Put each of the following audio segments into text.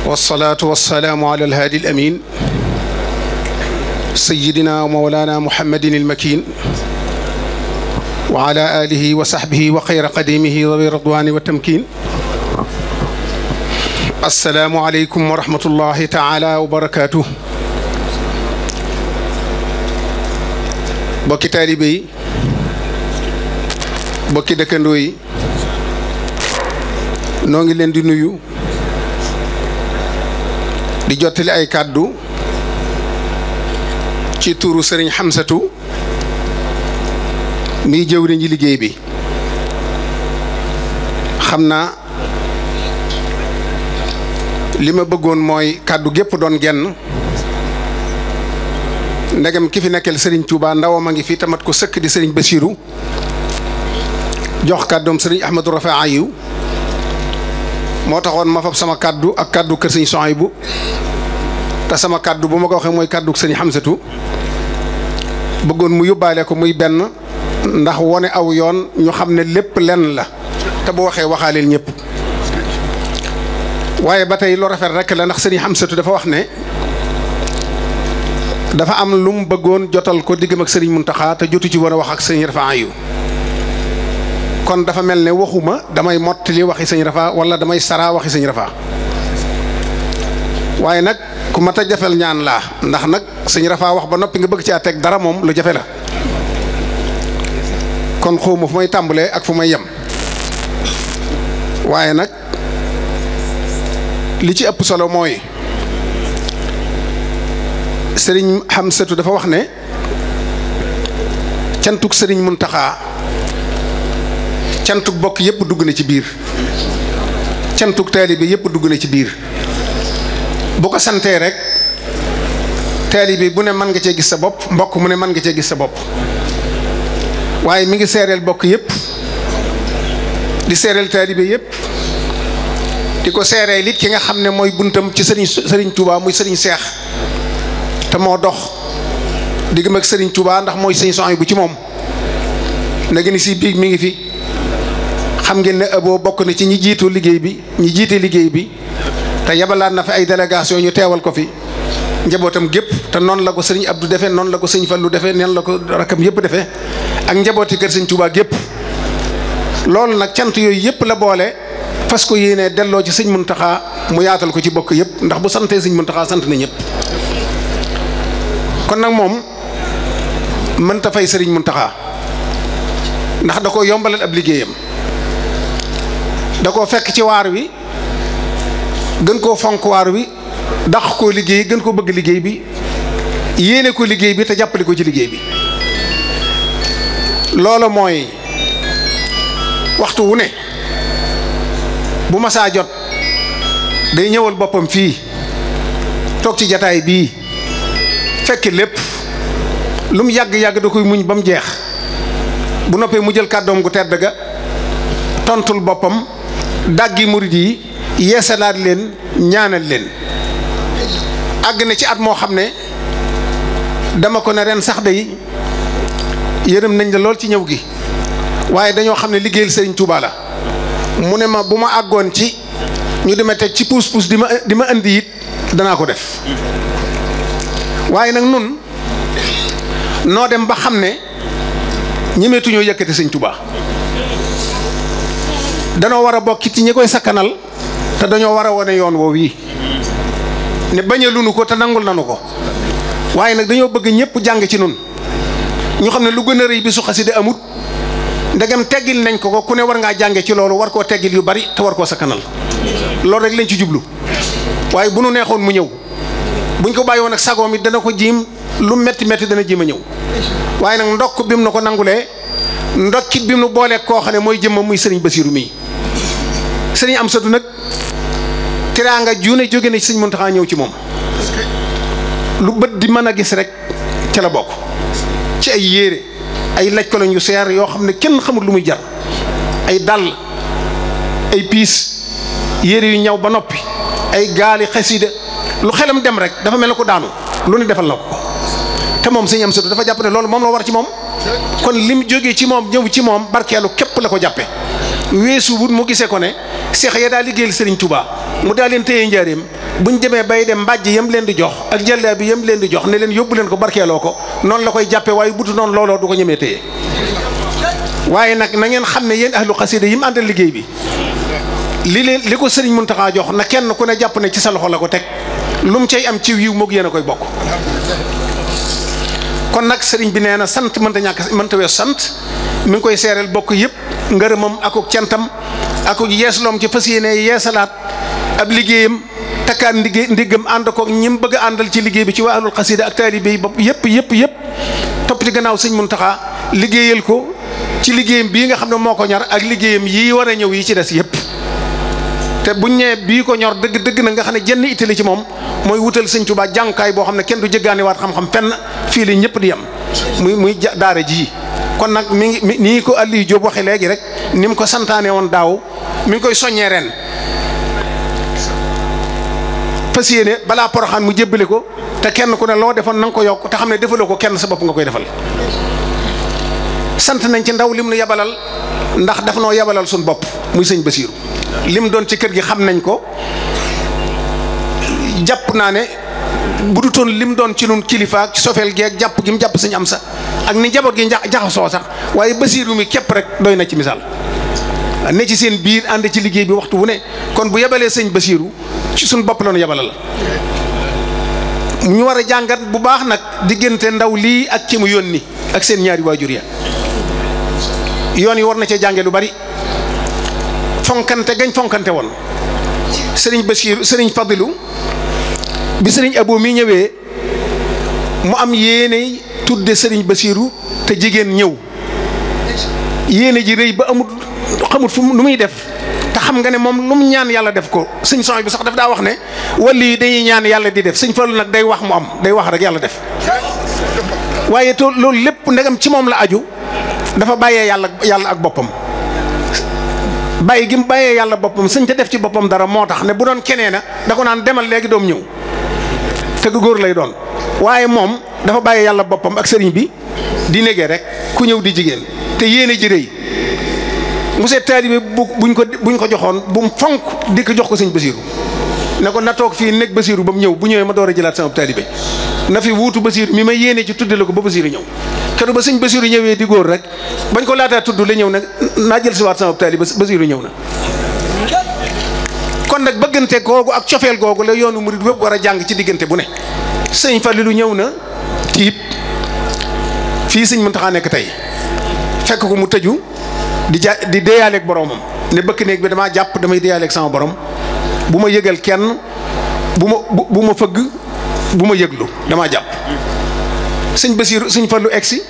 والصلاة والسلام على الهادي الأمين سيدنا ومولانا محمد المكين وعلى آله وصحبه وخير قديمه ذوي الرضوان والتمكين. السلام عليكم ورحمة الله تعالى وبركاته. bokki taalibe yi bokki dëkkandoo yi noo ngi leen di nuyu di jottali ay kàddu ci tuuru Sëriñ Xamsatu mi jëwriñ ji liggéey bi. xam naa li ma bëggoon mooy kàddu gépp doon genn ndegam ki fi nekkal Serigne Touba ndawam a ngi fi tamat ko sëkk di Serigne Bassirou jox kàddoom Serigne Ahmadou Rafa Ayiw moo taxoon ma fab sama kàddu ak kàddu kër Serigne Souhaïbou te sama kàddu bu ma ko waxee mooy kàddu Serigne Xamsatu bëggoon mu yóbbaale ko muy benn ndax wone aw yoon ñu xam ne lépp lenn la te bu waxee waxaaleel ñëpp. waaye ba tey lu rafet rek la ndax Serigne Xamsatu dafa wax ne dafa am lu mu bëggoon jotal ko diggam ak Serigne Mountakha te jotu ci war a wax ak Serigne Rafa Ayiw kon dafa mel ne waxuma damay mottali waxi Serigne Rafa wala damay saraa waxi Serigne Rafa waaye nag ku mat a jafel ñaan laa ndax nag Serigne Rafa wax ba noppi nga bëgg caa teg dara moom lu jafe la kon xawma fu may tàmbalee ak fu may yem waaye nag li ci ëpp solo mooy Sëriñ Xamsatu dafa wax ne cantuk Sëriñ Muntaxa cantuk bokk yépp dugg na ci biir cantuk taalibe yépp dugg na ci biir bu ko santee rek taalibe bu ne mën nga cee gis sa bopp mbokk mu ne mën nga cee gis sa bopp waaye mi ngi seereel bokk yépp di seereel taalibe yépp di ko seereel it ki nga xam ne mooy buntam ci Sëriñ Touba muy Sëriñ Seex te moo dox diggam ak Serigne Touba ndax mooy Serigne Souhaïbou ci moom nag ni si biig mi ngi fi xam ngeen ne Abo bokk na ci ñi jiitu liggéey bi ñi jiite liggéey bi te yabalaat na fi ay délégation ñu teewal ko fi njabootam gépp te noonu la ko Serigne Abdou defee noonu la ko Serigne Fallou defee noonu la ko rakam yëpp defee ak njabooti kër Serigne Touba gépp loolu nag cant yooyu yëpp la boole fas ko yéenee delloo ci Serigne Mountakha mu yaatal ko ci bokk yëpp ndax bu santee Serigne Mountakha sant na ñëpp. kon nag moom mënta fay Serigne Mountakha ndax da ko yombalal ab liggéeyam da koo fekk ci waar wi gën koo fonk waar wi dàq koo liggéey gën koo bëgg liggéey bi yéene ko liggéey bi te jàppale ko ci liggéey bi. loolu mooy waxtu wu ne bu masaa jot day ñëwal boppam fii toog ci jataay bii fekk lépp lu mu yàgg-yàgg da koy muñ ba mu jeex bu noppee mu jël kàddoom gu tedd ga tontul boppam dàggi murid yi yeesalaat leen ñaanal leen. àgg na ci at moo xam ne dama ko ne ren sax day yërëm nañ la lool ci ñëw gi waaye dañoo xam ne liggéeyal Serigne Touba la mu ne ma bu ma àggoon ci ñu dima teg ci puus-puus di ma indi it danaa ko def. waaye nag nun noo dem ba xam ne ñemeetuñoo yëkkati Sëñ Touba danoo war a bokk ci ñi koy sakkanal te dañoo war a wane yoon woowu yi ne bañaluñu ko te nangul nanu ko waaye nag dañoo bëgg ñëpp jàng ci nun ñu xam ne lu gën a rëy bi su xaside amut ndegam teggil nañ ko ku ne war ngaa jànge ci loolu war koo teggil yu bari te war koo sakkanal loolu rek lañ ci jublu waaye bu nu neexoon mu ñëw buñ ko bàyyi woon ak sagoom it dana ko jiim lu metti metti dana jiim a ñëw waaye nag ndokk bi mu na ko nangulee ndokkit bi mu booleeg koo xam ne mooy jëmma muy Serigne Bassirou mii Serigne Amsatu nag teraanga juune jóge na ci Serigne Mountakha ñëw ci moom lu bët di mën a gis rek ca la bokk ci ay yére ay laj ko lañ yu seer yoo xam ne kenn xamul lu muy jar ay dàll ay piis yére yu ñaw ba noppi ay gaali xasida lu xelam dem rek dafa mel ne ko daanu lu ne defal na ko te moom Serigne Amsatu dafa jàpp ne loolu moom la war ci moom kon lim jógee ci moom ñëw ci moom barkeelu képp la ko jàppe weesu wut mu gisee ko ne seex ya daa liggéeyal Serigne Touba mu daa leen téye njaareem buñ demee bay dem mbàjj yam leen di jox ak jàllaa bi yam leen di jox ne leen yóbbu leen ko barkeeloo ko noonu la koy jàppe waaye butu noonu looloo du ko ñemee téye waaye nag na ngeen xam ne yéen ahlu xasida yi mu àndal liggéey bi li ko Serigne Mountakha jox na kenn ku ne jàpp ne ci sa loxo la ko teg lu mu cay am ci yiw moog yéen a koy bokk. kon nag Serigne bi nee na sant mënta weesu sant mi ngi koy seereel bokk yëpp ngërëmam akuk cantam akuk yeesloom ci fas yéene yeesalaat ab liggéeyam takkaat ndiggam ànd ko ñim bëgg a àndal ci liggéey bi ci waa ahlul xasida ak taalibe yi bopp yëpp topp ci gannaaw Serigne Mountakha liggéeyal ko ci liggéeyam bii nga xam ne moo ko ñor ak liggéeyam yii war a ñëw yi ci des yëpp. te buñ ñee bii ko ñor dëgg na nga xam ne jenn itali ci moom mooy wutal Sëñ Tuubaa jàngukaay boo xam ne kenn du jëggaani waat xam-xam fenn fii la ñëpp di yem muy daara ji. kon nag mi ngi nii ko Aliou Diop waxee léegi rek ni mu ko santaane woon daaw mi ngi koy soññee ren fas yéene balaa Poroxaan mu jébbale ko te kenn ku ne loo defoon na nga ko yokk te xam ne defaloo ko kenn sa bopp nga koy defal. sant nañ ci ndaw lim nu yabalal ndax daf noo yabalal suñu bopp muy sëñ Basiiru lim doon ci kër gi xam nañ ko jàpp naa ne bu du toon lim doon ci nun kilifa ci sofeel geeg jàpp gi mu jàpp sëñ am sa ak ni njaboot gi jaxasoo sax waaye Basiiru mi képp rek doy na ci misaal ne ci seen biir ànd ci liggéey bi waxtu wu ne kon bu yabalee sëñ Basiiru ci suñ bopp la nu yabalal ñu war a jàngat bu baax nag diggante ndaw lii ak ki mu yónni ak seen ñaari waajur ya yoon yi war na cee jànge lu bari fonkante gañ fonkante woon sëriñ Basiiru sëriñ Fadilu bi sëriñ Abo mi ñëwee mu am yéene tudde sëriñ Basiiru te jigéen ñëw yéene ji rëy ba amul xamut fu nu muy def te xam nga ne moom lu mu ñaan yàlla def ko sëñ Soñ bi sax daf daa wax ne wali yi dañuy ñaan yàlla di def sëñ Fallu nag day wax mu am day wax rek yàlla def waaye to loolu lépp ndegam ci moom la aju dafa bàyyee yàlla ak boppam bàyyi gi mu bàyyee yàlla boppam sëñ te def ci boppam dara moo tax ne bu doon kenee na da ko naan demal léegi doom ñëw te góor lay doon waaye moom dafa bàyyee yàlla boppam ak sëriñ bi di négee rek ku ñëw di jigéen te yéene ji rëy monsieur taalibe buñ ko joxoon bu mu fonk di ko jox ko sëñ Basiiru ne ko na toog fii nekk Basiiru ba mu ñëw bu ñëwee ma door a jëlaat sama taalibe na fi wuutu Basiiru mi ma yéene ci tudde la ko ba Basiiru ñëw keroog ba sëñ Basiiru ñëwee di góor rek bañ ko laataa tudd la ñëw nag naa jël si waat sama taalibe Basiiru ñëw na. kon nag bëggante googu ak cofeel googu la yoonu murid wépp war a jàng ci diggante bu ne sëñ Falilu ñëw na tiit fii sëñ Muntaxa nekk tey fekk ko mu tëju di deeyaaleeg boromam ne bëkk néeg bi damaa jàpp damay deeyaaleeg sama borom bu ma yëgal kenn bu ma fëgg bu ma yëglu damaa jàpp sëñ Basiiru sëñ Fallu egsi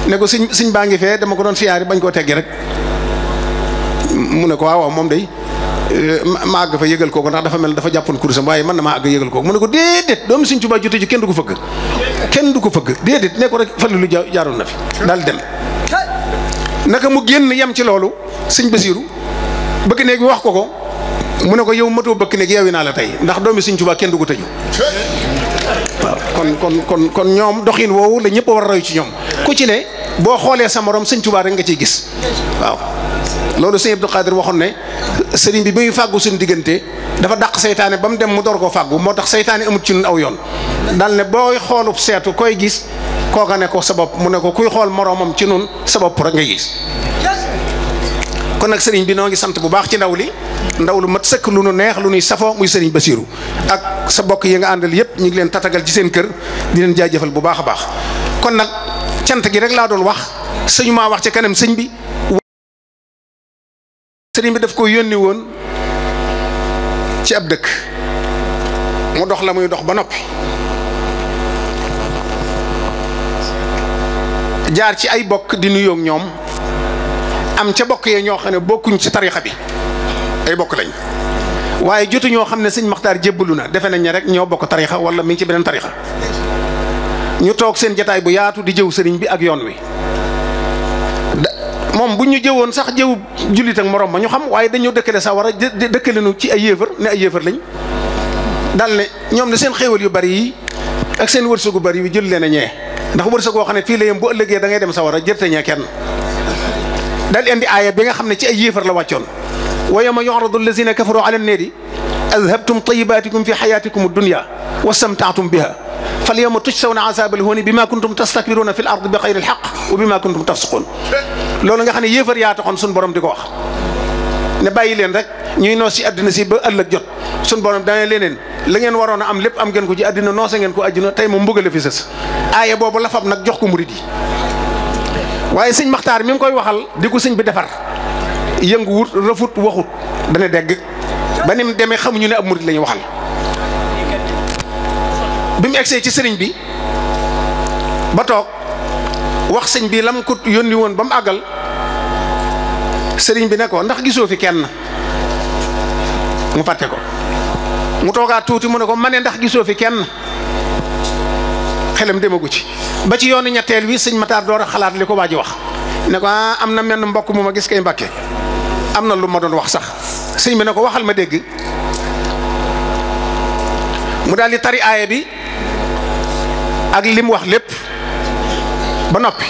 ne ko sëñ baa ngi fee dama ko doon siyaari bañ koo teggi rek mu ne ko waaw moom day ma àgg fa yëgal kooku ndax dafa mel dafa jàppoon kursam waaye man na maa àgg yëgal kooku mu ne ko déedéet doomu sëñ Tuubaa jote ji kenn du ko fëgg déedéet ne ko rek Fallu lu jaaroon na fi daal dem naka mu génn yem ci loolu sëñ Basiiru bëkk néeg bi wax ko mu ne ko yow matoo bëkk néeg yeewi naa la tey ndax doomi sëñ Tuubaa kenn du ko tëju waaw kon ñoom doxin woowu la ñëpp war a roy ci ñoom ku ci ne boo xoolee sa morom sëñ Tuubaa rek nga ciy gis waaw loolu sëñ Abdou Khadir waxoon ne sëriñ bi muy fàggu suñu diggante dafa dàq seytaane ba mu dem mu door koo fàggu moo tax seytaane amut ci ñun aw yoon dal ne booy xoolub seetu koy gis kooka ne ko sa bopp mu ne ko kuy xool moroomam ci nun sa bopp rek nga gis kon nag sëriñ bi noo ngi sant bu baax ci ndaw lu mat sëkk lu nu neex lu nuy safoo muy sëriñ Basiiru ak sa bokk yi nga àndal yëpp ñu ngi leen tatagal ci seen kër di leen jaajëfal bu baax a baax kon nag cant gi rek laa doon wax sëñu maa wax ci kanam sëñ bi daf ko yónni woon ci ab dëkk mu dox la muy dox ba noppi jaar ci ay bokk di nuyoo ak ñoom am ca bokk yee ñoo xam ne bokkuñ ci tarixa bi ay bokk lañ waaye jotu ñoo xam ne sëñ Maxtaar jébbalu na defe nañ ne rek ñoo bokk tarixa wala mi ngi ci beneen tarixa ñu toog seen jataay bu yaatu di jëw sëriñ bi ak yoon wi moom bu ñu jëwoon sax jëw jullit ak morom ma ñu xam waaye dañoo dëkkale sa war a dëkkale nu ci ay yéefar ne ay yéefar lañ dal ne ñoom ne seen xéewal yu bari yi ak seen wërsëgu bari yi jël leen a ñee ndax wërsëg woo xam ne fii la yem bu ëllëgee da ngay dem sa war a jërte ñee kenn dal indi aaya bi nga xam ne ci ay yéefar la wàccoon wa yawma yu'radu allazina kafaru ala an-naari adhabtum tayyibatikum fi hayatikum ad-dunya wastamta'tum biha falyawma tujzawna 'azaba al-huni bima kuntum tastakbiruna fil ardi bighayri al-haqq wa bima kuntum tafsiqun loolu nga xam ne yéefar yaa taxoon suñu borom di ko wax ne bàyyi leen rek ñuy noos ci àddina si ba ëllëg jot suñu borom dana leneen la ngeen waroon a am lépp am ngeen ko ci àddina noose ngeen ko àddina tey moom mbugale fi sës aaya boobu la fab nag jox ko murid yi waaye sëñ Maxtaar mi ngi koy waxal di ko sëñ bi defar yënguwut rafut waxut dana dégg ba ni mu demee xamuñu ne ab murid la ñu waxal bi mu egsee ci sëriñ bi ba toog wax sëñ bi lam ko yónni woon ba mu àggal sëriñ bi ne ko ndax gisoo fi kenn mu fàtte ko mu toogaat tuuti mu ne ko ma ne ndax gisoo fi kenn xelam demagu ci ba ci yoonu ñetteel wi sëñ Matar door a xalaat li ko waa ji wax ne ko am na menn mbokk mu ma gis kay Mbàkke am na lu ma doon wax sax sëñ bi ne ko waxal ma dégg mu daal di tari aaya bi ak li mu wax lépp ba noppi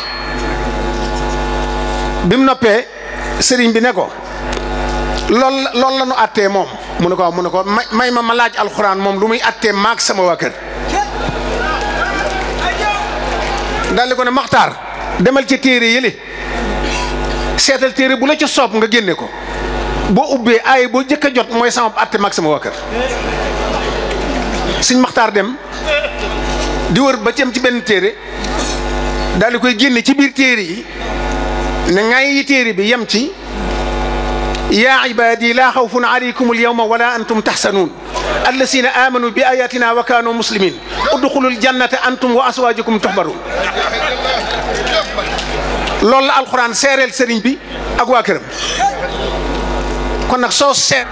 bi mu noppee sëriñ bi ne ko lool la nu àttee moom mu ne ko may ma laaj alxuraan moom lu muy àttee maag sama waa kër daal di ko ne Maxtaar demal ca téere yële seetal téere bu la ca soob nga génne ko boo ubbee aaya boo jëkk a jot mooy sama àtte maag sama waa kër sëñ Maxtaar dem di wër ba cem ci benn téere daal di koy génne ci biir téere yi ne ngay yi téere bi yem ci yaa ibaadi laa xawfun alaykum alyawma wala antum taxsanuun allazina amanu bi ayatina wa kaanu muslimin udxulul jannata antum wa aswaajukum tuhbaruun loolu la alxuraan seereel sëriñ bi ak waa këram kon nag soo seet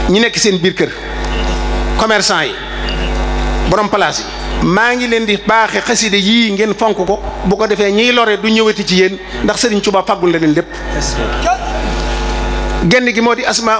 ñi nekk seen biir kër commerçant yi borom place yi maa ngi leen di baaxe xaside yii ngeen fonk ko bu ko defee ñiy lore du ñëwati ci yéen ndax sëriñ Tuubaa faggul la leen lépp genn gi moo di asmaa